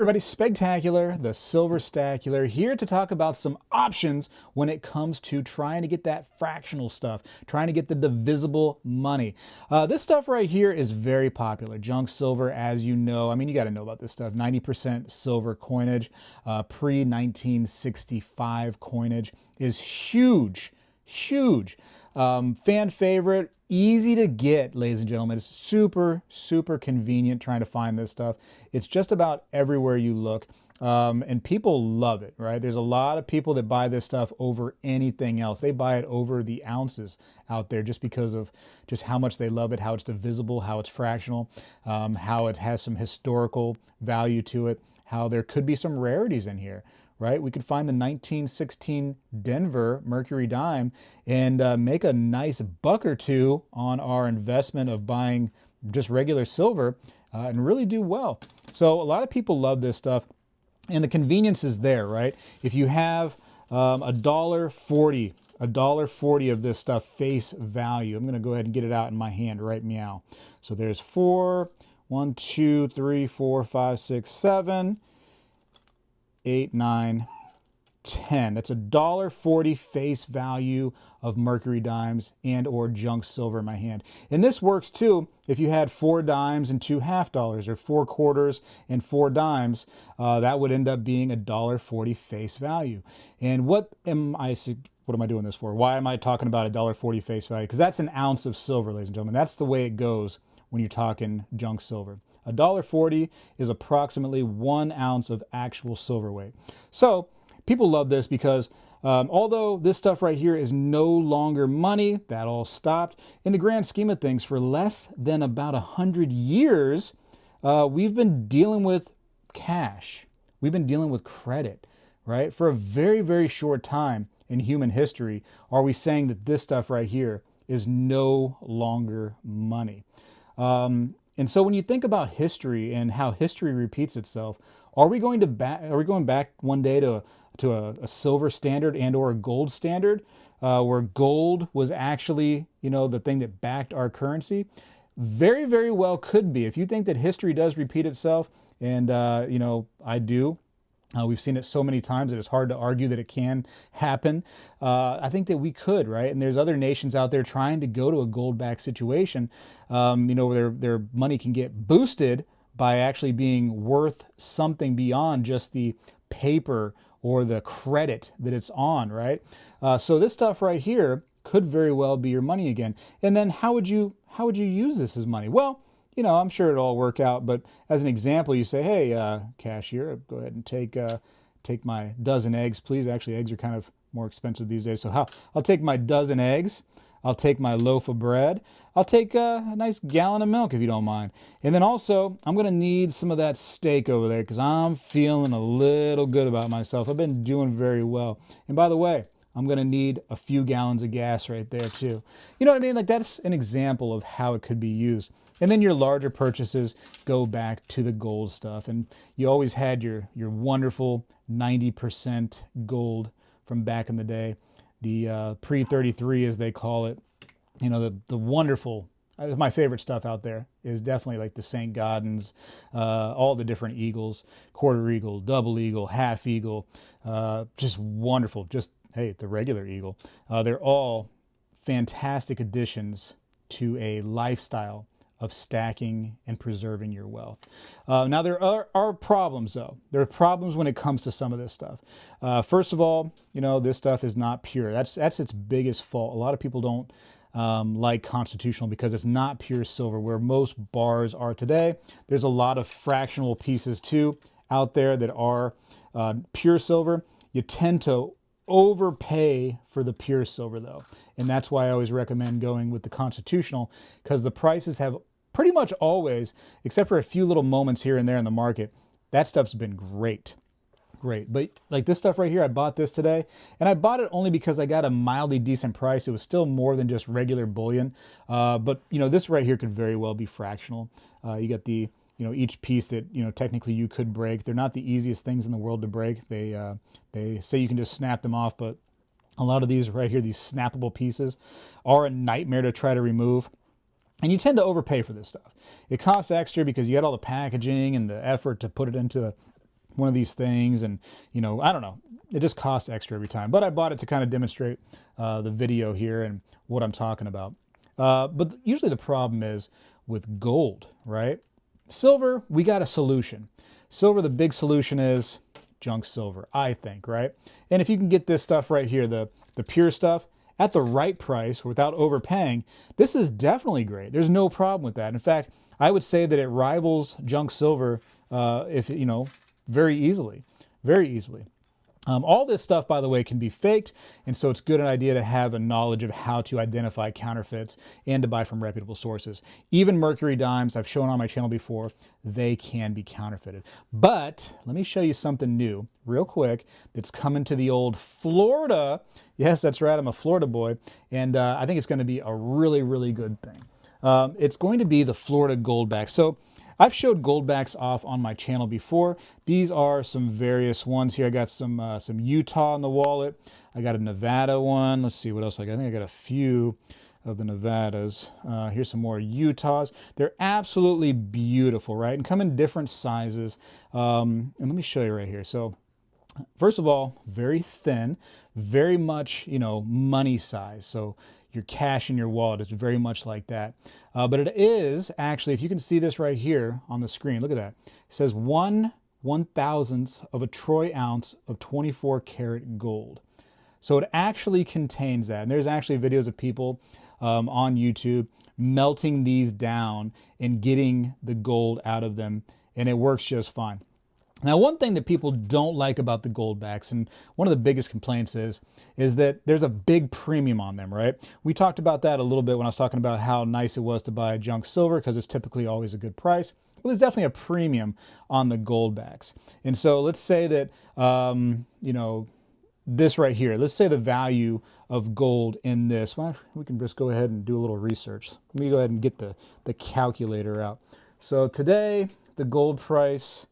Everybody, Spectacular, the Silver Stacular, here to talk about some options when it comes to trying to get that fractional stuff, trying to get the divisible money. This stuff right here is very popular. Junk silver, as you know, I mean, you got to know about this stuff. 90% silver coinage, pre-1965 coinage is huge, huge. Fan favorite. Easy to get, ladies and gentlemen. It's super, super convenient trying to find this stuff. It's just about everywhere you look. And people love it, right? There's a lot of people that buy this stuff over anything else. They buy it over the ounces out there just because of just how much they love it, how it's divisible, how it's fractional, how it has some historical value to it, how there could be some rarities in here. Right? We could find the 1916 Denver Mercury dime and make a nice buck or two on our investment of buying just regular silver and really do well. So a lot of people love this stuff, and the convenience is there, right? If you have $1.40 of this stuff face value, I'm going to go ahead and get it out in my hand right meow. So there's 4, 1, 2, 3, 4, 5, 6, 7. 8, 9, 10. That's $1.40 face value of Mercury dimes and or junk silver in my hand. And this works too if you had 4 dimes and 2 half dollars, or 4 quarters and 4 dimes. That would end up being $1.40 face value. And what am I doing this for? Why am I talking about $1.40 face value? Because that's an ounce of silver, ladies and gentlemen. That's the way it goes when you're talking junk silver. $1.40 is approximately 1 ounce of actual silver weight. So people love this because although this stuff right here is no longer money, that all stopped. In the grand scheme of things, for less than about 100 years, we've been dealing with cash. We've been dealing with credit, right? For a very, very short time in human history, are we saying that this stuff right here is no longer money? And so when you think about history and how history repeats itself, are we going back one day to a silver standard and or a gold standard, where gold was actually, the thing that backed our currency? Very, very well could be. If you think that history does repeat itself, and I do. We've seen it so many times that it's hard to argue that it can happen. I think that we could, right? And there's other nations out there trying to go to a gold-back situation, where their money can get boosted by actually being worth something beyond just the paper or the credit that it's on, right? So this stuff right here could very well be your money again. And then how would you use this as money? Well, I'm sure it'll all work out, but as an example, you say, hey, cashier, go ahead and take my dozen eggs, please. Actually, eggs are kind of more expensive these days, so I'll take my dozen eggs. I'll take my loaf of bread. I'll take a nice gallon of milk, if you don't mind. And then also, I'm going to need some of that steak over there because I'm feeling a little good about myself. I've been doing very well. And by the way, I'm going to need a few gallons of gas right there too. You know what I mean? Like, that's an example of how it could be used. And then your larger purchases go back to the gold stuff. And you always had your wonderful 90% gold from back in the day. The pre-33, as they call it. The wonderful, my favorite stuff out there is definitely like the St. Gaudens, all the different eagles, quarter eagle, double eagle, half eagle, just wonderful. Just, hey, the regular eagle. They're all fantastic additions to a lifestyle of stacking and preserving your wealth. Now, there are problems, though. There are problems when it comes to some of this stuff. First of all, this stuff is not pure. That's its biggest fault. A lot of people don't like constitutional because it's not pure silver, where most bars are today. There's a lot of fractional pieces, too, out there that are pure silver. You tend to overpay for the pure silver, though. And that's why I always recommend going with the constitutional, because the prices have pretty much always, except for a few little moments here and there in the market, that stuff's been great. Great. But like this stuff right here, I bought this today, and I bought it only because I got a mildly decent price. It was still more than just regular bullion. But this right here could very well be fractional. You got the, each piece that, technically you could break. They're not the easiest things in the world to break. They say you can just snap them off, but a lot of these right here, these snappable pieces, are a nightmare to try to remove. And you tend to overpay for this stuff. It costs extra because you got all the packaging and the effort to put it into one of these things, and you know, I don't know, it just costs extra every time. But I bought it to kind of demonstrate the video here and what I'm talking about. But usually the problem is with gold, right? Silver, we got a solution. Silver, the big solution is junk silver, I think, right? And if you can get this stuff right here, the pure stuff, at the right price without overpaying, this is definitely great. There's no problem with that. In fact, I would say that it rivals junk silver, if you know, very easily, very easily. All this stuff, by the way, can be faked, and so it's good an idea to have a knowledge of how to identify counterfeits and to buy from reputable sources. Even mercury dimes, I've shown on my channel before, they can be counterfeited. But let me show you something new real quick that's coming to the old Florida. Yes, that's right, I'm a Florida boy, and I think it's going to be a really, really good thing. It's going to be the Florida Goldback. So I've showed Goldbacks off on my channel before. These are some various ones here. I got some Utah in the wallet. I got a Nevada one. Let's see what else I got. I think I got a few of the Nevadas. Here's some more Utahs. They're absolutely beautiful, right? And come in different sizes. And let me show you right here. So first of all, very thin, very much, you know, money size. So your cash in your wallet is very much like that. But it is actually, if you can see this right here on the screen, look at that. It says 1/1000th of a troy ounce of 24 karat gold. So it actually contains that. And there's actually videos of people on YouTube melting these down and getting the gold out of them, and it works just fine. Now, one thing that people don't like about the Goldbacks, and one of the biggest complaints is that there's a big premium on them, right? We talked about that a little bit when I was talking about how nice it was to buy junk silver because it's typically always a good price. Well, there's definitely a premium on the Goldbacks. And so let's say that, you know, this right here, let's say the value of gold in this, well, we can just go ahead and do a little research. Let me go ahead and get the calculator out. So today, the gold price,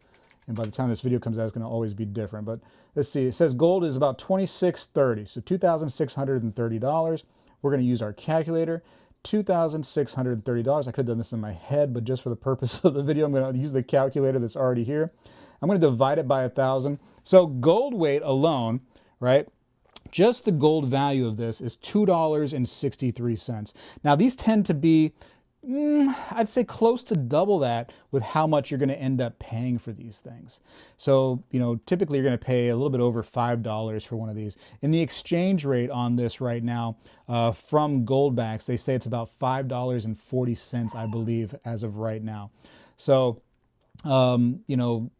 and by the time this video comes out, it's going to always be different. But let's see. It says gold is about $26.30, so $2,630. We're going to use our calculator. $2,630. I could have done this in my head, but just for the purpose of the video, I'm going to use the calculator that's already here. I'm going to divide it by 1,000. So gold weight alone, right? Just the gold value of this is $2.63. Now, these tend to be I'd say close to double that with how much you're going to end up paying for these things. So, you know, typically you're going to pay a little bit over $5 for one of these. And the exchange rate on this right now from Goldbacks, they say it's about $5.40, I believe, as of right now. So, you know,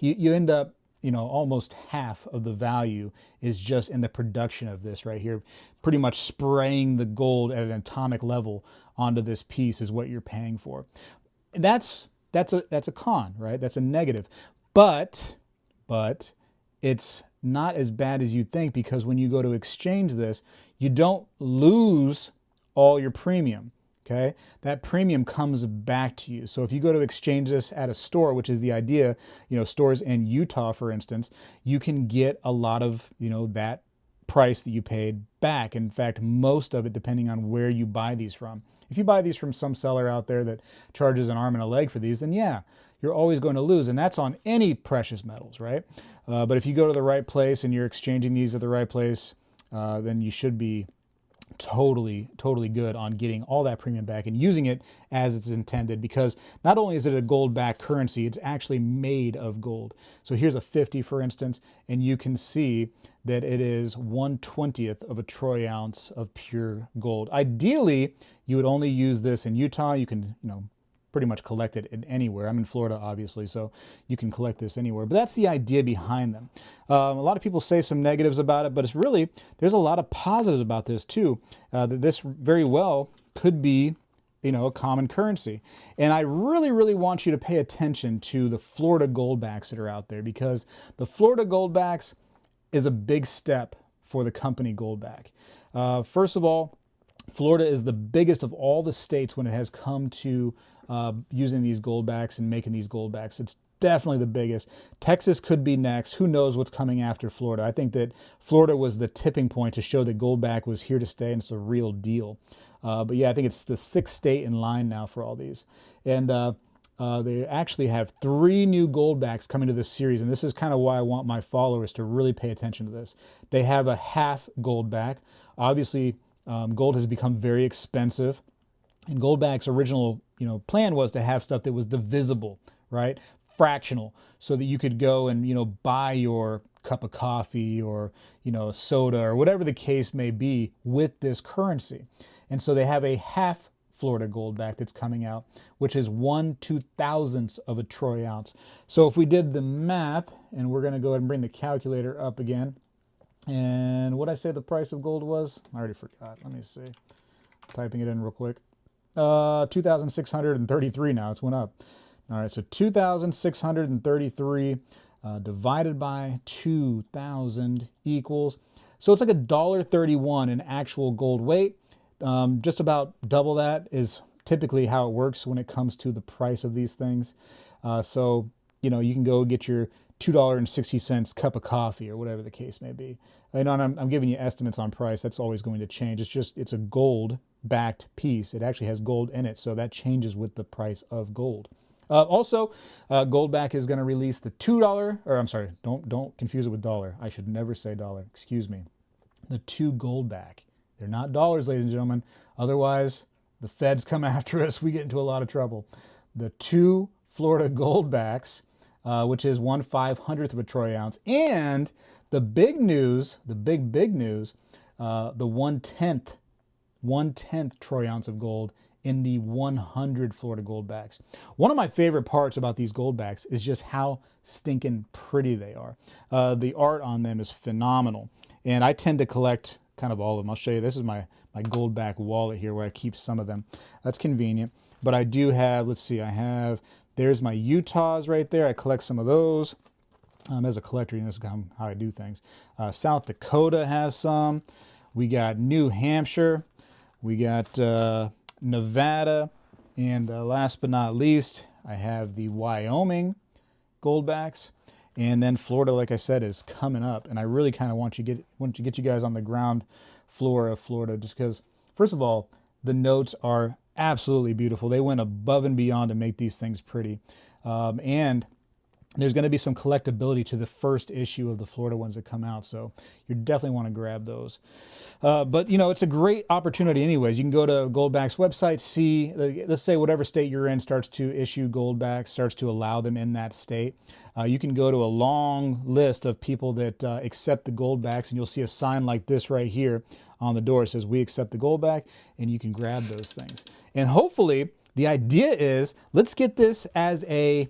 you end up, you know, almost half of the value is just in the production of this right here. Pretty much spraying the gold at an atomic level onto this piece is what you're paying for. And that's a con, right? That's a negative. But it's not as bad as you'd think, because when you go to exchange this, you don't lose all your premium. Okay, that premium comes back to you. So if you go to exchange this at a store, which is the idea, you know, stores in Utah, for instance, you can get a lot of, you know, that price that you paid back. In fact, most of it, depending on where you buy these from. If you buy these from some seller out there that charges an arm and a leg for these, then yeah, you're always going to lose. And that's on any precious metals, right? But if you go to the right place and you're exchanging these at the right place, then you should be totally good on getting all that premium back and using it as it's intended, because not only is it a gold-backed currency, it's actually made of gold. So here's a 50, for instance, and you can see that it is 1/20th of a troy ounce of pure gold. Ideally, you would only use this in Utah. You can, you know, pretty much collect it anywhere. I'm in Florida, obviously, so you can collect this anywhere. But that's the idea behind them. A lot of people say some negatives about it, but it's really, there's a lot of positives about this too. That this very well could be, you know, a common currency. And I really want you to pay attention to the Florida Goldbacks that are out there, because the Florida Goldbacks is a big step for the company Goldback. First of all, Florida is the biggest of all the states when it has come to using these Goldbacks and making these Goldbacks. It's definitely the biggest. Texas could be next. Who knows what's coming after Florida? I think that Florida was the tipping point to show that Goldback was here to stay and it's a real deal. But yeah, I think it's the 6th state in line now for all these. And they actually have 3 new Goldbacks coming to this series, and this is kind of why I want my followers to really pay attention to this. They have a half Goldback. Obviously, gold has become very expensive, and Goldback's original, plan was to have stuff that was divisible, right? Fractional, so that you could go and, buy your cup of coffee or, soda or whatever the case may be with this currency. And so they have a half Florida Goldback that's coming out, which is 1/2000th of a troy ounce. So if we did the math, and we're going to go ahead and bring the calculator up again, and what I say the price of gold was? I already forgot. Let me see. Typing it in real quick. 2,633 now. It's went up. All right, so 2,633 divided by 2,000 equals. So it's like $1.31 in actual gold weight. Just about double that is typically how it works when it comes to the price of these things. So, you can go get your $2.60 cup of coffee or whatever the case may be. And I'm giving you estimates on price. That's always going to change. It's a gold-backed piece. It actually has gold in it, so that changes with the price of gold. Also, Goldback is going to release the $2, or I'm sorry, don't confuse it with dollar. I should never say dollar. Excuse me. The 2 Goldback. They're not dollars, ladies and gentlemen. Otherwise, the feds come after us. We get into a lot of trouble. The 2 Florida Goldbacks, which is 1/500th of a troy ounce. And the big news, the big news, the 1/10th troy ounce of gold in the 100 Florida Goldbacks. One of my favorite parts about these Goldbacks is just how stinking pretty they are. The art on them is phenomenal. And I tend to collect kind of all of them. I'll show you. This is my Goldback wallet here where I keep some of them. That's convenient. But I do have, let's see, there's my Utahs right there. I collect some of those. As a collector, this is how I do things. South Dakota has some. We got New Hampshire. We got Nevada. And last but not least, I have the Wyoming Goldbacks. And then Florida, like I said, is coming up. And I really kind of want to get you guys on the ground floor of Florida, just because, first of all, the notes are absolutely beautiful. They went above and beyond to make these things pretty. And there's going to be some collectability to the first issue of the Florida ones that come out. So you definitely want to grab those. But, it's a great opportunity anyways. You can go to Goldback's website, see, let's say whatever state you're in starts to issue Goldbacks, starts to allow them in that state. You can go to a long list of people that accept the Goldbacks, and you'll see a sign like this right here on the door. It says, "We accept the Goldback," and you can grab those things. And hopefully, the idea is, let's get this as a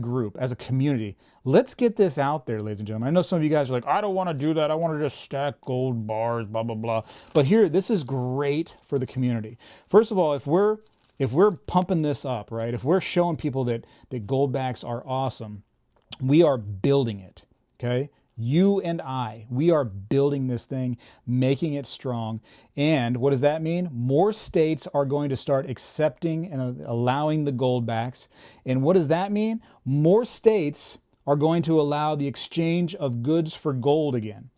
group, as a community. Let's get this out there, ladies and gentlemen. I know some of you guys are like, I don't want to do that. I want to just stack gold bars, blah, blah, blah. But here, this is great for the community. First of all, if we're pumping this up, right? If we're showing people that Goldbacks are awesome, we are building it, okay? You and I, we are building this thing, making it strong. And what does that mean? More states are going to start accepting and allowing the Goldbacks. And what does that mean? More states are going to allow the exchange of goods for gold again.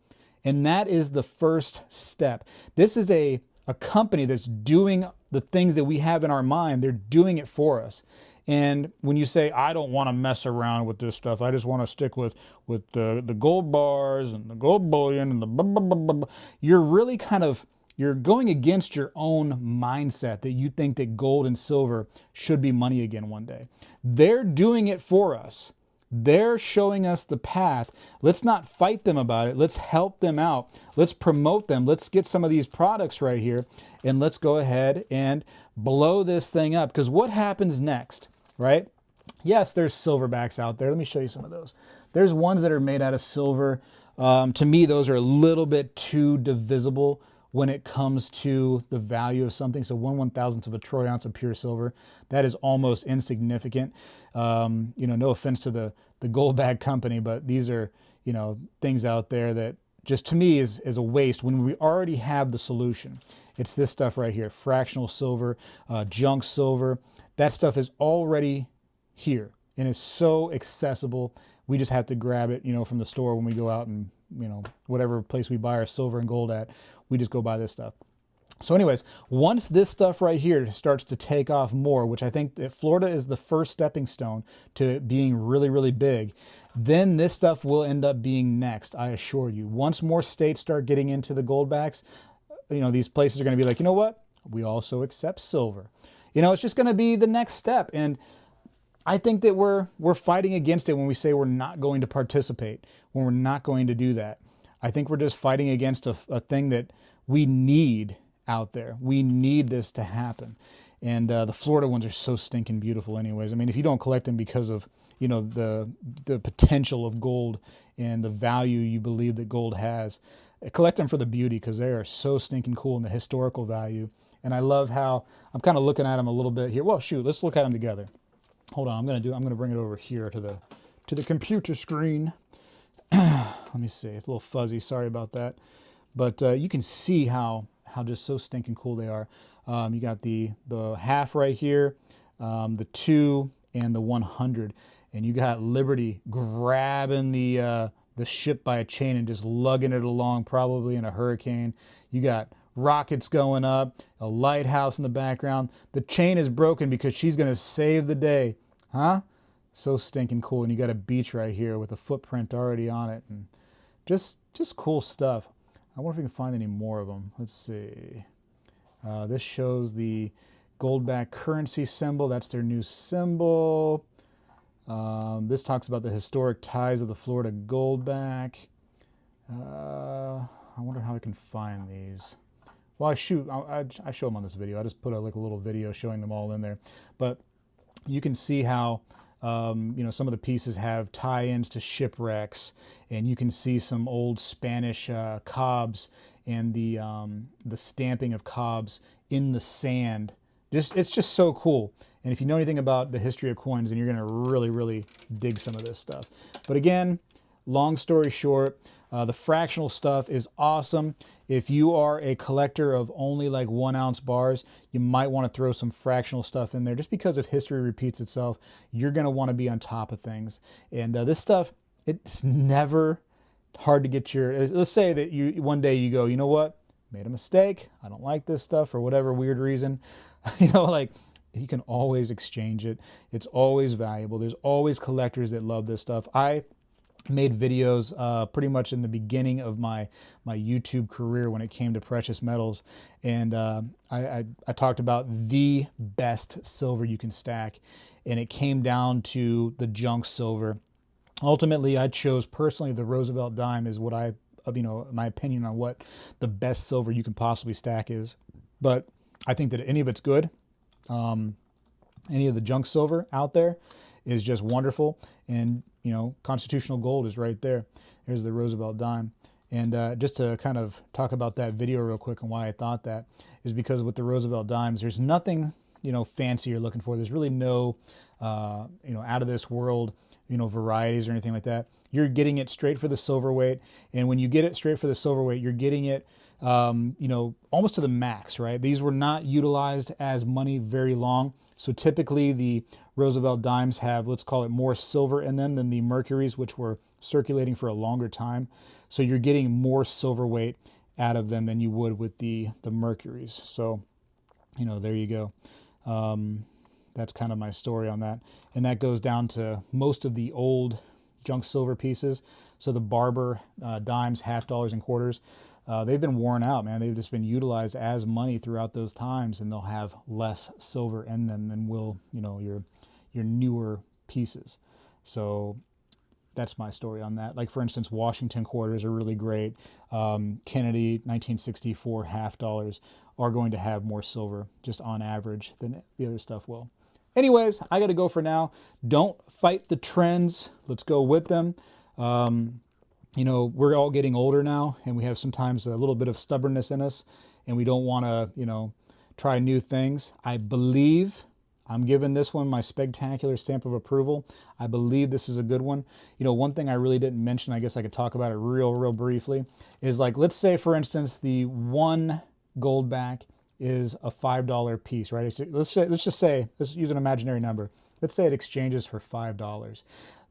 And that is the first step. This is a company that's doing the things that we have in our mind. They're doing it for us. And when you say, I don't want to mess around with this stuff, I just want to stick with the gold bars and the gold bullion and the blah, blah, blah, blah, you're really you're going against your own mindset that you think that gold and silver should be money again one day. They're doing it for us. They're showing us the path. Let's not fight them about it. Let's help them out. Let's promote them. Let's get some of these products right here, and let's go ahead and blow this thing up. Because what happens next, right? Yes, there's silverbacks out there. Let me show you some of those. There's ones that are made out of silver. To me, those are a little bit too divisible when it comes to the value of something. So 1/1000th of a troy ounce of pure silver, that is almost insignificant. No offense to the Goldback company, but these are, things out there that just to me is a waste when we already have the solution. It's this stuff right here, fractional silver, junk silver. That stuff is already here and it's so accessible. We just have to grab it, from the store when we go out and, whatever place we buy our silver and gold at, we just go buy this stuff. So anyways, once this stuff right here starts to take off more, which I think that Florida is the first stepping stone to being really, really big, then this stuff will end up being next, I assure you. Once more states start getting into the Goldbacks, you know, these places are going to be like, you know what? We also accept silver. You know, it's just going to be the next step. And I think that we're fighting against it when we say we're not going to participate, when we're not going to do that. I think we're just fighting against a thing that we need out there. We need this to happen. And the Florida ones are so stinking beautiful anyways. I mean, if you don't collect them because of, you know, the potential of gold and the value you believe that gold has, collect them for the beauty, because they are so stinking cool and the historical value. And I love how I'm kind of looking at them a little bit here. Well, shoot, let's look at them together. Hold on, I'm gonna bring it over here to the computer screen. Let me see, it's a little fuzzy, sorry about that. But you can see how just so stinking cool they are. You got the half right here, the 2 and the 100, and you got Liberty grabbing the ship by a chain and just lugging it along, probably in a hurricane. You got rockets going up, a lighthouse in the background. The chain is broken because she's going to save the day. Huh? So stinking cool. And you got a beach right here with a footprint already on it. And just cool stuff. I wonder if we can find any more of them. Let's see. This shows the Goldback currency symbol. That's their new symbol. This talks about the historic ties of the Florida Goldback. I wonder how I can find these. Well, I show them on this video. I just put like a little video showing them all in there. But you can see how you know, some of the pieces have tie-ins to shipwrecks, and you can see some old Spanish cobs and the stamping of cobs in the sand. It's just so cool. And if you know anything about the history of coins, then you're going to really, really dig some of this stuff. But again, long story short, the fractional stuff is awesome. If you are a collector of only like 1 ounce bars, you might want to throw some fractional stuff in there just because if history repeats itself, you're going to want to be on top of things. And this stuff, it's never hard to get your, let's say that you one day you go, you know what, made a mistake. I don't like this stuff for whatever weird reason. You know, like, you can always exchange it. It's always valuable. There's always collectors that love this stuff. I made videos pretty much in the beginning of my YouTube career when it came to precious metals, and I talked about the best silver you can stack, and it came down to the junk silver. Ultimately, I chose personally the Roosevelt dime is what you know, my opinion on what the best silver you can possibly stack is. But I think that any of it's good. Any of the junk silver out there is just wonderful. And, you know, constitutional gold is right there. There's the Roosevelt dime. And just to kind of talk about that video real quick and why I thought that is because with the Roosevelt dimes, there's nothing, you know, fancy you're looking for. There's really no, you know, out of this world, you know, varieties or anything like that. You're getting it straight for the silver weight. And when you get it straight for the silver weight, you're getting it, you know, almost to the max, right? These were not utilized as money very long. So typically the Roosevelt dimes have, let's call it, more silver in them than the Mercuries, which were circulating for a longer time. So you're getting more silver weight out of them than you would with the Mercuries. So, you know, there you go. That's kind of my story on that. And that goes down to most of the old junk silver pieces. So the Barber dimes, half dollars and quarters, they've been worn out, man. They've just been utilized as money throughout those times, and they'll have less silver in them than will, you know, your newer pieces. So that's my story on that. Like, for instance, Washington quarters are really great. Kennedy 1964 half dollars are going to have more silver just on average than the other stuff will. Anyways, I got to go for now. Don't fight the trends. Let's go with them. You know, we're all getting older now, and we have sometimes a little bit of stubbornness in us, and we don't want to, you know, try new things. I believe I'm giving this one my Spegtacular stamp of approval. I believe this is a good one. You know, one thing I really didn't mention, I guess I could talk about it real briefly, is like, let's say, for instance, the one Goldback is a $5 piece, right? Let's just say, let's use an imaginary number. Let's say it exchanges for $5.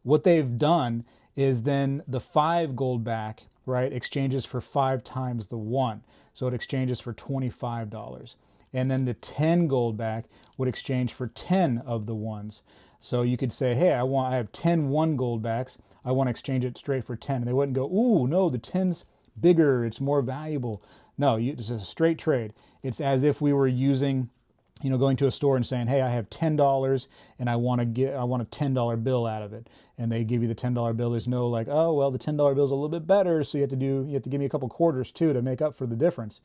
What they've done is then the 5 Goldback right, exchanges for 5 times the 1. So it exchanges for $25. And then the 10 Goldback would exchange for 10 of the ones. So you could say, hey, I have 10 Goldbacks. I want to exchange it straight for 10. And they wouldn't go, ooh, no, the 10's bigger, it's more valuable. No, it's a straight trade. It's as if we were using, going to a store and saying, hey, I have $10 and I want a $10 bill out of it. And they give you the $10 bill. There's no like, oh, well, the $10 bill is a little bit better, so you have to give me a couple quarters too to make up for the difference.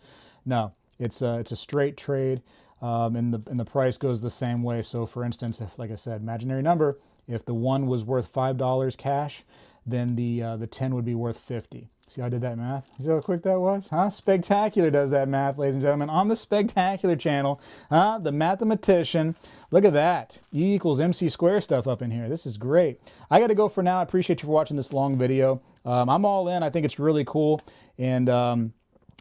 No, it's a straight trade, and the price goes the same way. So for instance, if, like I said, imaginary number, if the 1 was worth $5 cash, then the 10 would be worth 50. See how I did that math? See how quick that was? Huh? Spegtacular does that math, ladies and gentlemen, on the Spegtacular channel. The mathematician. Look at that. E equals MC square stuff up in here. This is great. I got to go for now. I appreciate you for watching this long video. I'm all in. I think it's really cool. And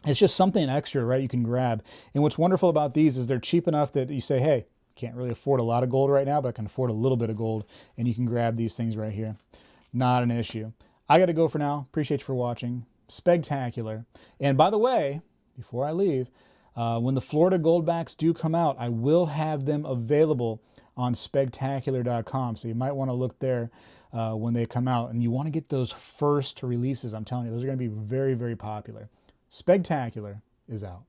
it's just something extra, right, you can grab. And what's wonderful about these is they're cheap enough that you say, hey, can't really afford a lot of gold right now, but I can afford a little bit of gold. And you can grab these things right here. Not an issue. I got to go for now. Appreciate you for watching. Spegtacular. And by the way, before I leave, when the Florida Goldbacks do come out, I will have them available on Spegtacular.com. So you might want to look there when they come out. And you want to get those first releases. I'm telling you, those are going to be very, very popular. Spegtacular is out.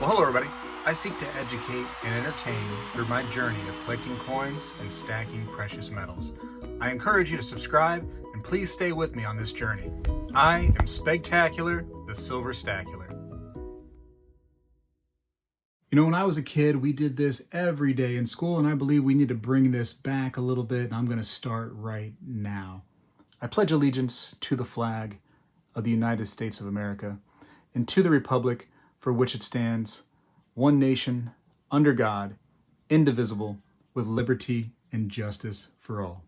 Well, hello everybody. I seek to educate and entertain through my journey of collecting coins and stacking precious metals. I encourage you to subscribe and please stay with me on this journey. I am Spegtacular, the Silver Stacular. When I was a kid, we did this every day in school, and I believe we need to bring this back a little bit, and I'm going to start right now. I pledge allegiance to the flag of the United States of America and to the republic for which it stands, one nation, under God, indivisible, with liberty and justice for all.